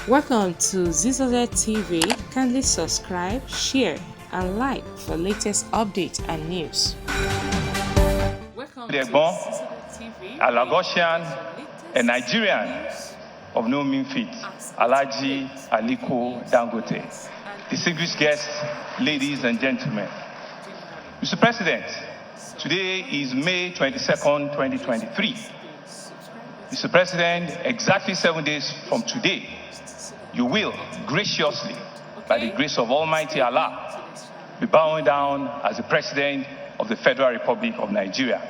Welcome to Zisodel TV. Kindly subscribe, share, and like for latest updates and news. Welcome to Zisodel TV. A Lagosian, a Nigerian of no mean feat, Alhaji Aliko Dangote. Distinguished guests, ladies and gentlemen. Mr. President, today is May 22nd, 2023. Mr. President, exactly 7 days from today, you will graciously, by the grace of Almighty Allah, be bowing down as the President of the Federal Republic of Nigeria.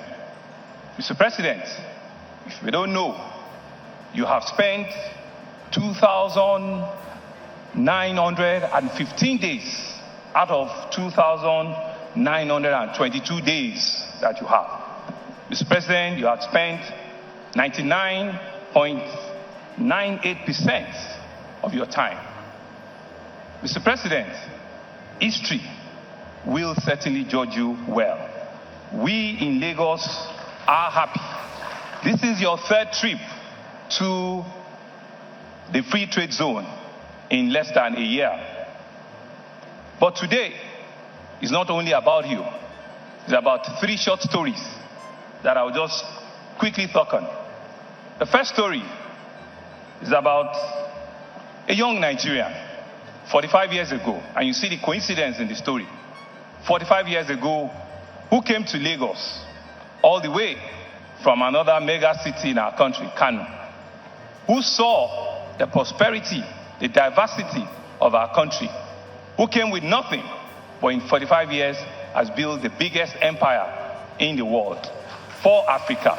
Mr. President, if you don't know, you have spent 2,915 days out of 2,922 days that you have. Mr. President, you have spent 99.98% of your time. Mr. President, history will certainly judge you well. We in Lagos are happy. This is your third trip to the free trade zone in less than a year. But today is not only about you. It's about three short stories that I'll just quickly talk on. The first story is about a young Nigerian, 45 years ago, and you see the coincidence in the story. 45 years ago, who came to Lagos all the way from another mega city in our country, Kano, who saw the prosperity, the diversity of our country, who came with nothing, but in 45 years has built the biggest empire in the world for Africa.